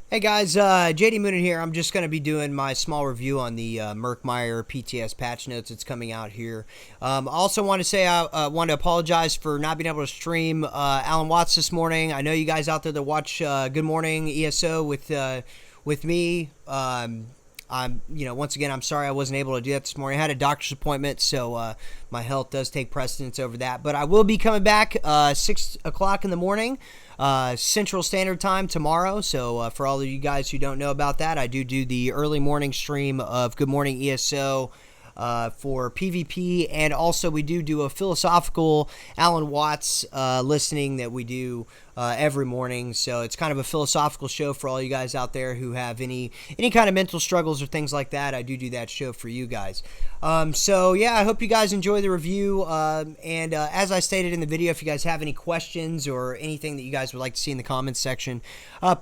Hey guys, JD Moonin here. I'm just going to be doing my small review on the Murkmire PTS patch notes that's coming out here. I also want to say I want to apologize for not being able to stream Alan Watts this morning. I know you guys out there that watch Good Morning ESO with me. Once again, I'm sorry I wasn't able to do that this morning. I had a doctor's appointment, so my health does take precedence over that. But I will be coming back 6 o'clock in the morning, Central Standard Time tomorrow. So for all of you guys who don't know about that, I do the early morning stream of Good Morning ESO for PvP, and also we do a philosophical Alan Watts listening that we do every morning. So it's kind of a philosophical show for all you guys out there who have any kind of mental struggles or things like that. I do that show for you guys. So yeah, I hope you guys enjoy the review. And as I stated in the video, if you guys have any questions or anything that you guys would like to see in the comments section,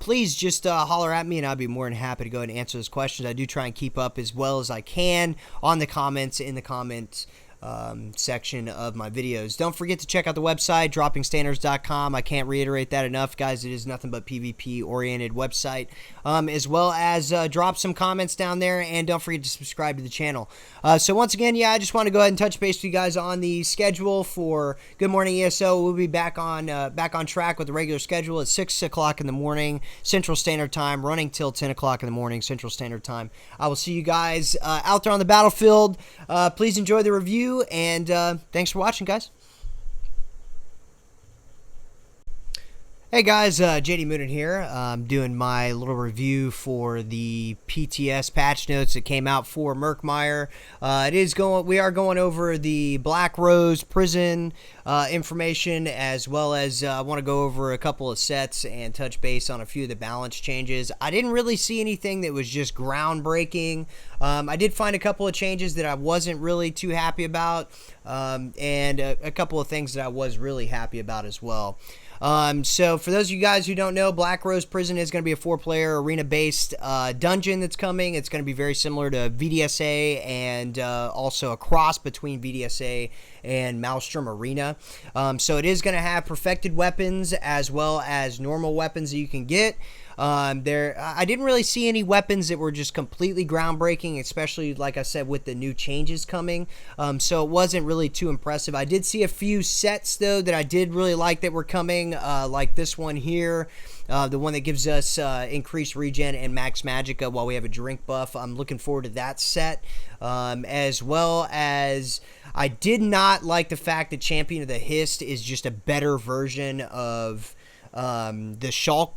please just holler at me, and I'll be more than happy to go ahead and answer those questions. I do try and keep up as well as I can on the comments in the comments section of my videos. Don't forget to check out the website, droppingstandards.com. I can't reiterate that enough, guys. It is nothing but PvP oriented website, as well as drop some comments down there, and don't forget to subscribe to the channel. So once again, yeah, I just want to go ahead and touch base with you guys on the schedule for Good Morning ESO. We'll be back on track with the regular schedule at 6 o'clock in the morning Central Standard Time, running till 10 o'clock in the morning Central Standard Time. I will see you guys out there on the battlefield. Please enjoy the review, and thanks for watching, guys. Hey guys, JD Moonin here. I'm doing my little review for the PTS patch notes that came out for Murkmire. We are going over the Black Rose prison information, as well as I want to go over a couple of sets and touch base on a few of the balance changes. I didn't really see anything that was just groundbreaking. I did find a couple of changes that I wasn't really too happy about, and a couple of things that I was really happy about as well. So for those of you guys who don't know, Black Rose Prison is going to be a 4-player arena-based dungeon that's coming. It's going to be very similar to VDSA, and also a cross between VDSA and Maelstrom Arena. So it is going to have perfected weapons as well as normal weapons that you can get. I didn't really see any weapons that were just completely groundbreaking, especially, like I said, with the new changes coming. So it wasn't really too impressive. I did see a few sets, though, that I did really like that were coming, like this one here. The one that gives us increased regen and max magicka while we have a drink buff. I'm looking forward to that set. As well as I did not like the fact that Champion of the Hist is just a better version of the Shulk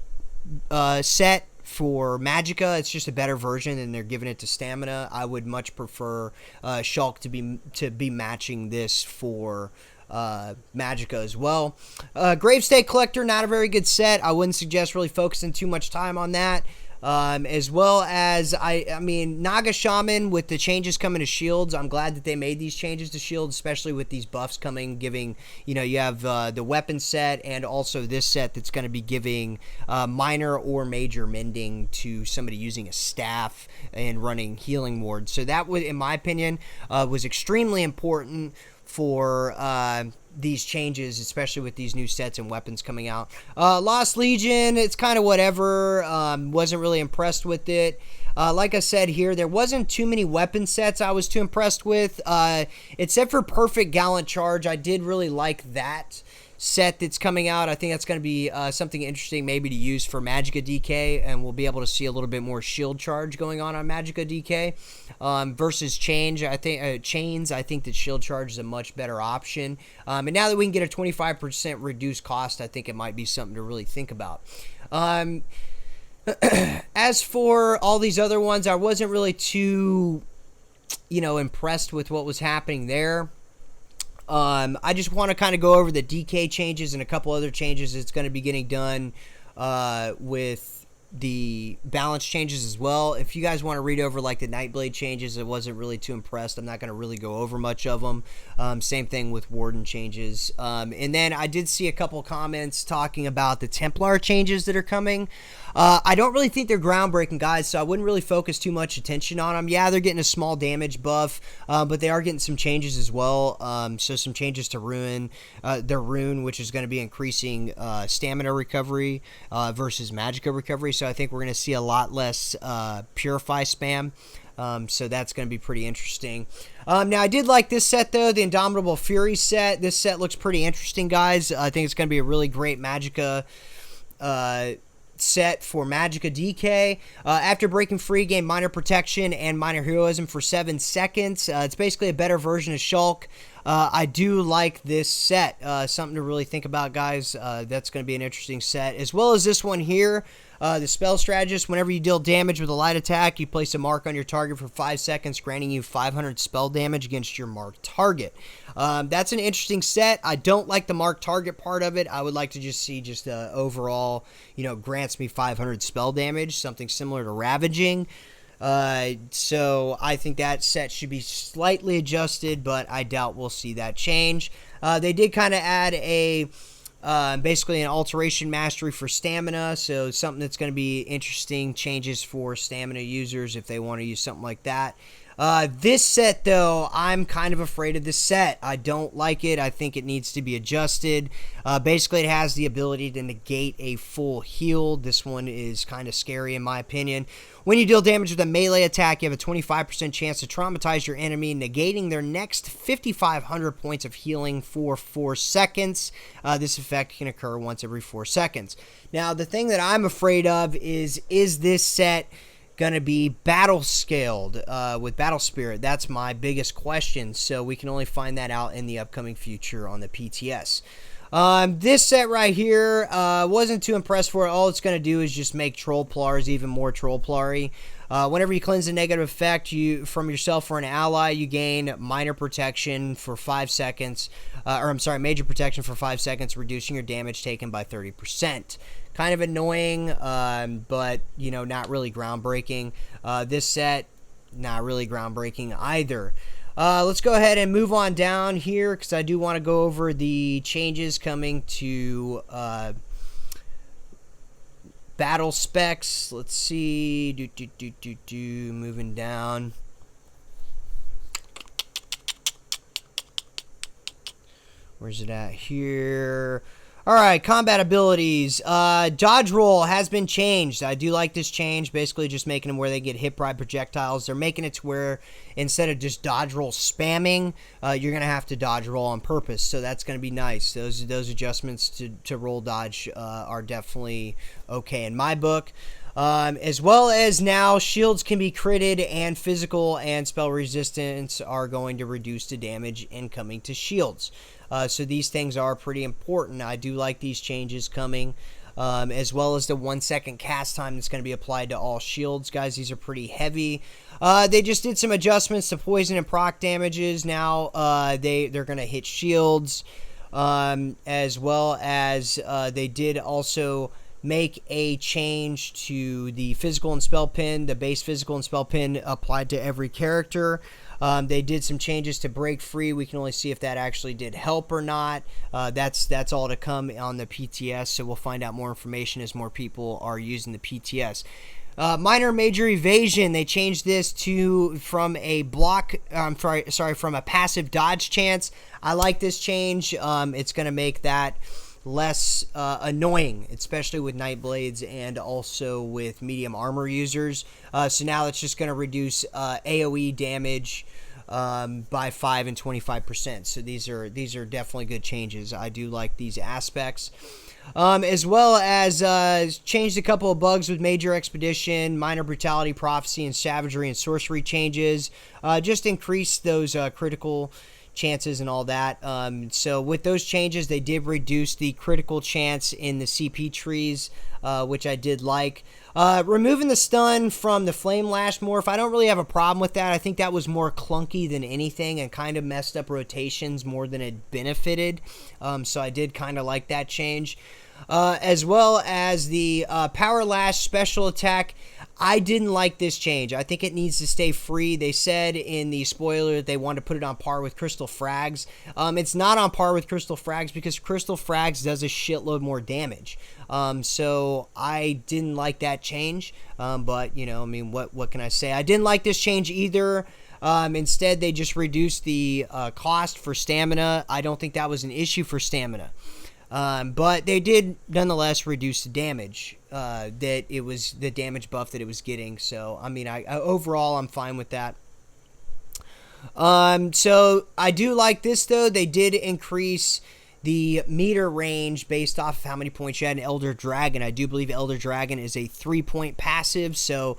set for magicka. It's just a better version, and they're giving it to stamina. I would much prefer Shulk to be matching this for magicka as well. Gravestake Collector, not a very good set. I wouldn't suggest really focusing too much time on that. As well as, I mean, Naga Shaman, with the changes coming to shields, I'm glad that they made these changes to shields, especially with these buffs coming, giving, you have the weapon set, and also this set that's going to be giving minor or major mending to somebody using a staff and running healing wards. So that would, in my opinion, was extremely important for these changes, especially with these new sets and weapons coming out. Lost Legion, it's kind of whatever. Wasn't really impressed with it. Like I said here, there wasn't too many weapon sets I was too impressed with, except for Perfect Gallant Charge. I did really like that set that's coming out. I think that's going to be something interesting maybe to use for Magicka DK, and we'll be able to see a little bit more shield charge going on Magicka DK versus Chains. I think that shield charge is a much better option, and now that we can get a 25% reduced cost, I think it might be something to really think about. As for all these other ones, I wasn't really too impressed with what was happening there. I just want to kind of go over the DK changes and a couple other changes that's going to be getting done with the balance changes as well. If you guys want to read over like the Nightblade changes, I wasn't really too impressed. I'm not going to really go over much of them. Same thing with Warden changes. And then I did see a couple comments talking about the Templar changes that are coming. I don't really think they're groundbreaking, guys, so I wouldn't really focus too much attention on them. Yeah, they're getting a small damage buff, but they are getting some changes as well. So some changes to their rune, which is going to be increasing stamina recovery versus magicka recovery. so I think we're going to see a lot less Purify spam. So that's going to be pretty interesting. Now, I did like this set, though, the Indomitable Fury set. This set looks pretty interesting, guys. I think it's going to be a really great Magicka set for Magicka DK. After breaking free, gain minor protection and minor heroism for 7 seconds. It's basically a better version of Shulk. I do like this set. Something to really think about, guys. That's going to be an interesting set. As well as this one here, the Spell Strategist. Whenever you deal damage with a light attack, you place a mark on your target for 5 seconds, granting you 500 spell damage against your marked target. That's an interesting set. I don't like the marked target part of it. I would like to just see just overall, grants me 500 spell damage, something similar to Ravaging. So I think that set should be slightly adjusted, but I doubt we'll see that change. They did kind of add basically an Alteration Mastery for Stamina, so something that's going to be interesting, changes for Stamina users if they want to use something like that. This set, though, I'm kind of afraid of this set. I don't like it. I think it needs to be adjusted. Basically, it has the ability to negate a full heal. This one is kind of scary, in my opinion. When you deal damage with a melee attack, you have a 25% chance to traumatize your enemy, negating their next 5,500 points of healing for 4 seconds. This effect can occur once every 4 seconds. Now, the thing that I'm afraid of is this set going to be battle scaled with Battle Spirit? That's my biggest question, so we can only find that out in the upcoming future on the PTS. This set right here, wasn't too impressed for it. All it's going to do is just make Troll Plars even more Troll Plary. Whenever you cleanse a negative effect from yourself or an ally, you gain minor protection for 5 seconds. Major protection for 5 seconds, reducing your damage taken by 30%. Kind of annoying, but, not really groundbreaking. This set, not really groundbreaking either. Let's go ahead and move on down here, because I do want to go over the changes coming to battle specs. Let's see. Moving down. Where's it at here? Alright, combat abilities. Dodge roll has been changed. I do like this change. Basically just making them where they get hit by projectiles. They're making it to where instead of just dodge roll spamming, you're going to have to dodge roll on purpose. So that's going to be nice. Those adjustments to roll dodge are definitely okay in my book. As well as now, shields can be critted, and physical and spell resistance are going to reduce the damage incoming to shields. So these things are pretty important. I do like these changes coming, as well as the 1 second cast time that's going to be applied to all shields. Guys, these are pretty heavy. They just did some adjustments to poison and proc damages. Now they're going to hit shields, as well as they did also make a change to the physical and spell pin. The base physical and spell pin applied to every character. They did some changes to break free. We can only see if that actually did help or not. That's all to come on the PTS, so we'll find out more information as more people are using the PTS. Minor major evasion, they changed this from a passive dodge chance. I like this change. It's going to make that less annoying, especially with Nightblades and also with medium armor users. So now it's just going to reduce AoE damage by 5 and 25%. So these are definitely good changes. I do like these aspects. As well as changed a couple of bugs with Major Expedition, Minor Brutality, Prophecy, and Savagery and Sorcery changes. Just increase those critical chances and all that. So with those changes, they did reduce the critical chance in the CP trees, which I did like. Removing the stun from the Flame Lash morph, I don't really have a problem with that. I think that was more clunky than anything and kind of messed up rotations more than it benefited. So I did kind of like that change. As well as the Power Lash special attack, I didn't like this change. I think it needs to stay free. They said in the spoiler that they wanted to put it on par with Crystal Frags. It's not on par with Crystal Frags because Crystal Frags does a shitload more damage. So I didn't like that change. But, what can I say? I didn't like this change either. Instead, they just reduced the cost for stamina. I don't think that was an issue for stamina. But they did nonetheless reduce the damage that it was the damage buff that it was getting. So I mean, I overall I'm fine with that. So I do like this though. They did increase the meter range based off of how many points you had in Elder Dragon. I do believe Elder Dragon is a 3-point passive. So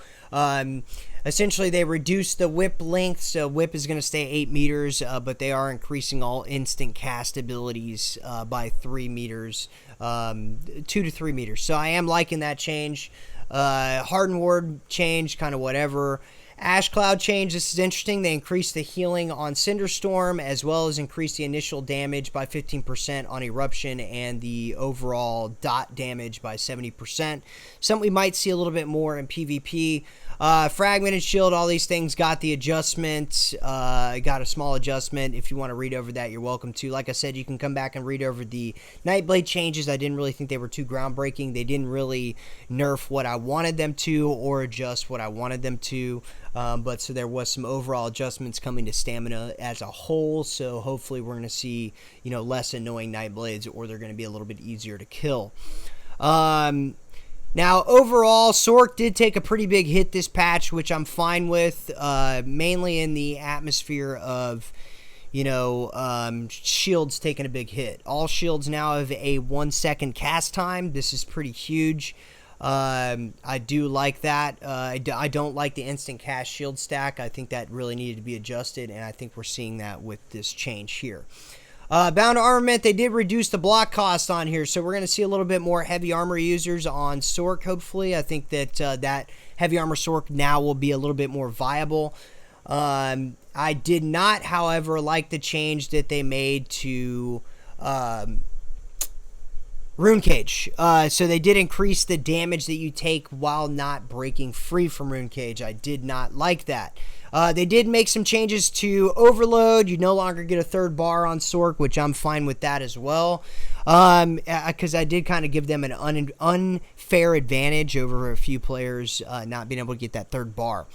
essentially they reduced the whip length. So whip is going to stay 8 meters, but they are increasing all instant cast abilities by 3 meters, 2 to 3 meters. So I am liking that change. Hardened Ward change, kind of whatever. Ash Cloud change, this is interesting. They increased the healing on Cinderstorm as well as increased the initial damage by 15% on Eruption and the overall dot damage by 70%. Something we might see a little bit more in PvP. Fragmented Shield, all these things got the adjustment, got a small adjustment. If you want to read over that, you're welcome to. Like I said, you can come back and read over the Nightblade changes. I didn't really think they were too groundbreaking. They didn't really nerf what I wanted them to or adjust what I wanted them to. But so there was some overall adjustments coming to stamina as a whole. So hopefully we're going to see, less annoying Nightblades, or they're going to be a little bit easier to kill. Now, overall, Sork did take a pretty big hit this patch, which I'm fine with, mainly in the atmosphere of, shields taking a big hit. All shields now have a 1-second cast time. This is pretty huge. I do like that. I don't like the instant cast shield stack. I think that really needed to be adjusted, and I think we're seeing that with this change here. Bound Armament, they did reduce the block cost on here, so we're going to see a little bit more heavy armor users on Sork, hopefully. I think that that heavy armor Sork now will be a little bit more viable. I did not, however, like the change that they made to Rune Cage. So they did increase the damage that you take while not breaking free from Rune Cage. I did not like that. They did make some changes to Overload. You no longer get a 3rd bar on Sork, which I'm fine with that as well. Because I did kind of give them an unfair advantage over a few players not being able to get that 3rd bar.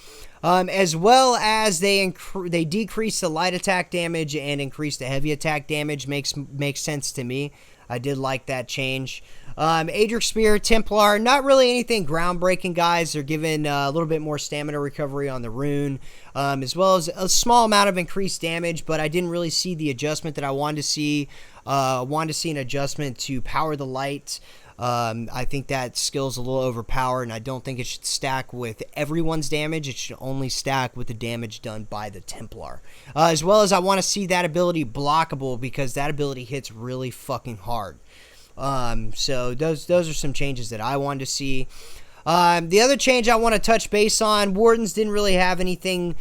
As well as they decreased the light attack damage and increased the heavy attack damage. Makes sense to me. I did like that change. Adric Spear, Templar, not really anything groundbreaking, guys. They're giving a little bit more stamina recovery on the rune, as well as a small amount of increased damage, but I didn't really see the adjustment that I wanted to see. Wanted to see an adjustment to Power the Light. I think that skill's a little overpowered, and I don't think it should stack with everyone's damage. It should only stack with the damage done by the Templar. As well as I want to see that ability blockable, because that ability hits really fucking hard. So those are some changes that I wanted to see. The other change I want to touch base on, Wardens didn't really have anything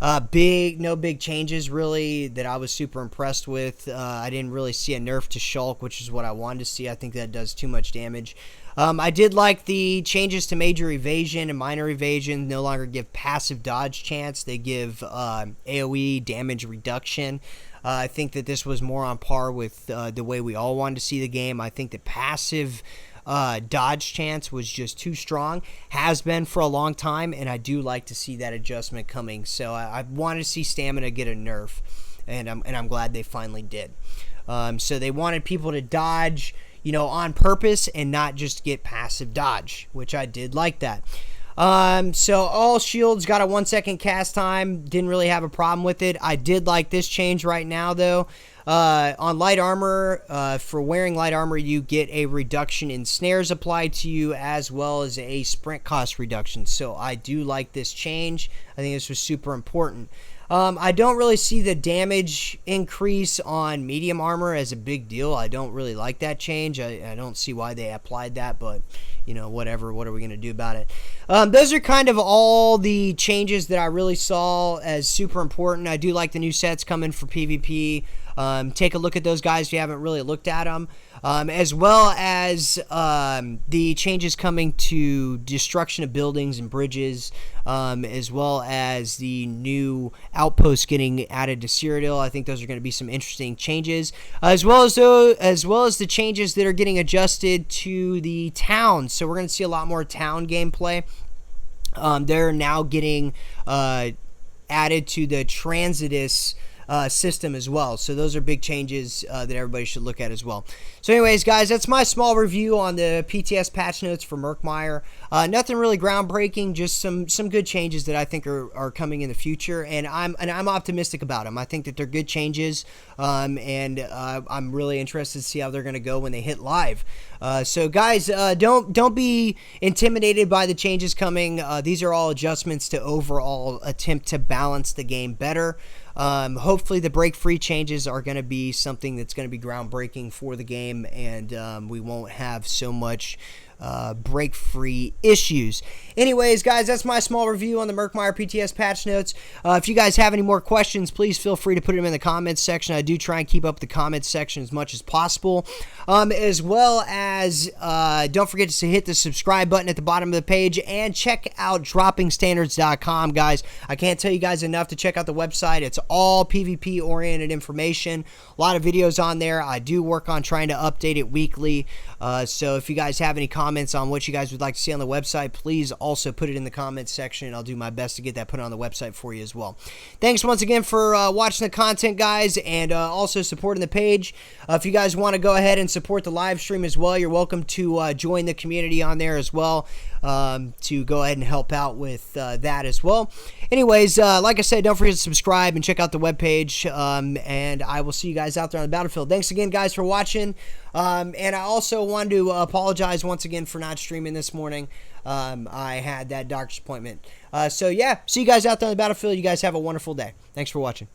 no big changes really that I was super impressed with. I didn't really see a nerf to Shulk, which is what I wanted to see. I think that does too much damage. I did like the changes to Major Evasion and Minor Evasion. No longer give passive dodge chance. They give AoE damage reduction. I think that this was more on par with the way we all wanted to see the game. I think that passive dodge chance was just too strong, has been for a long time, and I do like to see that adjustment coming. So I wanted to see stamina get a nerf, and I'm glad they finally did. So they wanted people to dodge, on purpose and not just get passive dodge, which I did like that. So all shields got a 1-second cast time. Didn't really have a problem with it. I did like this change right now, though. On light armor, for wearing light armor, you get a reduction in snares applied to you, as well as a sprint cost reduction. So I do like this change. I think this was super important. I don't really see the damage increase on medium armor as a big deal. I don't really like that change. I don't see why they applied that, but whatever. What are we going to do about it? Those are kind of all the changes that I really saw as super important. I do like the new sets coming for PvP. Take a look at those, guys, if you haven't really looked at them. As well as the changes coming to destruction of buildings and bridges, as well as the new outposts getting added to Cyrodiil. I think those are going to be some interesting changes, as well as the changes that are getting adjusted to the towns. So we're going to see a lot more town gameplay. They're now getting added to the Transitus system as well. So those are big changes that everybody should look at as well. So anyways, guys, that's my small review on the PTS patch notes for Murkmire. Nothing really groundbreaking, just some good changes that I think are coming in the future, and I'm optimistic about them. I think that they're good changes, and I'm really interested to see how they're going to go when they hit live. So guys, don't be intimidated by the changes coming. These are all adjustments to overall attempt to balance the game better. Hopefully the break free changes are going to be something that's going to be groundbreaking for the game, and we won't have so much break free issues. Anyways, guys, that's my small review on the Murkmire PTS patch notes. If you guys have any more questions, please feel free to put them in the comments section. I do try and keep up the comments section as much as possible, as well as don't forget to hit the subscribe button at the bottom of the page and check out droppingstandards.com, guys. I can't tell you guys enough to check out the website. It's all PvP oriented information, a lot of videos on there. I do work on trying to update it weekly, so if you guys have any comments on what you guys would like to see on the website, please also put it in the comments section, and I'll do my best to get that put on the website for you as well. Thanks once again for watching the content, guys, and also supporting the page. If you guys want to go ahead and support the live stream as well, you're welcome to join the community on there as well, to go ahead and help out with that as well. Anyways, like I said, don't forget to subscribe and check out the webpage, and I will see you guys out there on the battlefield. Thanks again, guys, for watching, and I also wanted to apologize once again for not streaming this morning. I had that doctor's appointment. So yeah, see you guys out there on the battlefield. You guys have a wonderful day. Thanks for watching.